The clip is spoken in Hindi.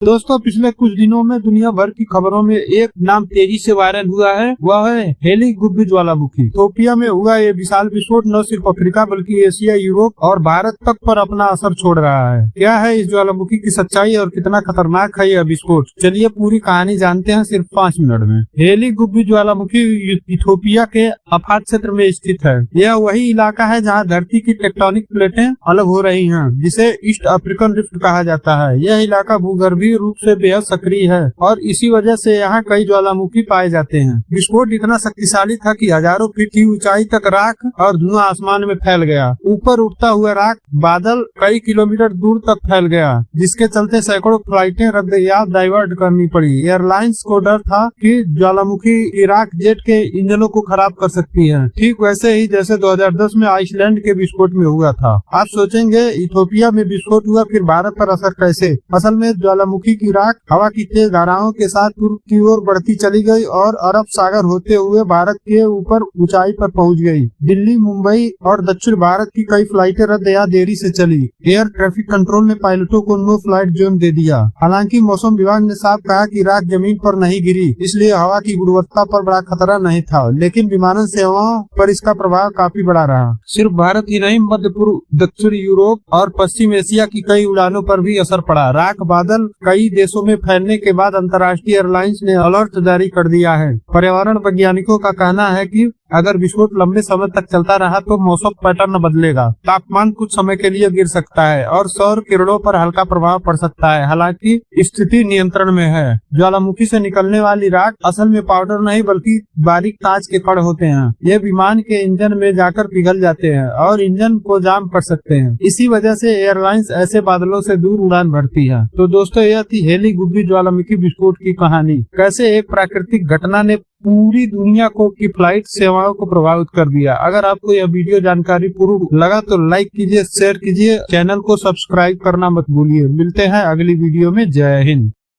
दोस्तों पिछले कुछ दिनों में दुनिया भर की खबरों में एक नाम तेजी से वायरल हुआ है, वह है हेली गुब्बी ज्वालामुखी। इथियोपिया में हुआ ये विशाल विस्फोट न सिर्फ अफ्रीका बल्कि एशिया, यूरोप और भारत तक पर अपना असर छोड़ रहा है। क्या है इस ज्वालामुखी की सच्चाई और कितना खतरनाक है यह विस्फोट, चलिए पूरी कहानी जानते हैं सिर्फ 5 मिनट में। हेली गुब्बी ज्वालामुखी इथियोपिया के अफाट क्षेत्र में स्थित है। यह वही इलाका है जहाँ धरती की टेक्टोनिक प्लेटें अलग हो रही हैं, जिसे ईस्ट अफ्रीकन रिफ्ट कहा जाता है। यह इलाका भूगर्भीय रूप से बेहद सक्रिय है और इसी वजह से यहाँ कई ज्वालामुखी पाए जाते हैं। विस्फोट इतना शक्तिशाली था कि हजारों फीट की ऊंचाई तक राख और धुआं आसमान में फैल गया। ऊपर उठता हुआ राख बादल कई किलोमीटर दूर तक फैल गया, जिसके चलते सैकड़ों फ्लाइटें रद्द या डाइवर्ट करनी पड़ी। एयरलाइंस को डर था कि ज्वालामुखी इराक जेट के इंजनों को खराब कर सकती है, ठीक वैसे ही जैसे 2010 में आइसलैंड के विस्फोट में हुआ था। आप सोचेंगे इथियोपिया में विस्फोट हुआ, फिर भारत पर असर कैसे? असल में ज्वालामुखी की राख हवा की तेज धाराओं के साथ पूर्व की ओर बढ़ती चली गई और अरब सागर होते हुए भारत के ऊपर ऊंचाई पर पहुंच गई। दिल्ली, मुंबई और दक्षिण भारत की कई फ्लाइटें रद्द या देरी से चली। एयर ट्रैफिक कंट्रोल ने पायलटों को नो फ्लाइट जोन दे दिया। हालांकि मौसम विभाग ने साफ कहा कि राख जमीन पर नहीं गिरी, इसलिए हवा की गुणवत्ता पर बड़ा खतरा नहीं था, लेकिन विमानन सेवाओं पर इसका प्रभाव काफी बड़ा रहा। सिर्फ भारत ही नहीं, मध्य पूर्व, दक्षिण यूरोप और पश्चिम एशिया की कई उड़ानों पर भी असर पड़ा। राख बादल कई देशों में फैलने के बाद अंतर्राष्ट्रीय एयरलाइंस ने अलर्ट जारी कर दिया है। पर्यावरण वैज्ञानिकों का कहना है कि अगर विस्फोट लंबे समय तक चलता रहा तो मौसम पैटर्न बदलेगा, तापमान कुछ समय के लिए गिर सकता है और सौर किरणों पर हल्का प्रभाव पड़ सकता है। हालांकि स्थिति नियंत्रण में है। ज्वालामुखी से निकलने वाली राख असल में पाउडर नहीं बल्कि बारीक कांच के कण होते हैं। ये विमान के इंजन में जाकर पिघल जाते हैं और इंजन को जाम कर सकते हैं। इसी वजह से एयरलाइंस ऐसे बादलों से दूर उड़ान भरती है। तो दोस्तों यह थी हेली गुब्बी ज्वालामुखी विस्फोट की कहानी। कैसे एक प्राकृतिक घटना ने पूरी दुनिया को की फ्लाइट सेवाओं को प्रभावित कर दिया। अगर आपको यह वीडियो जानकारी पूर्ण लगा तो लाइक कीजिए, शेयर कीजिए, चैनल को सब्सक्राइब करना मत भूलिए। मिलते हैं अगली वीडियो में। जय हिंद।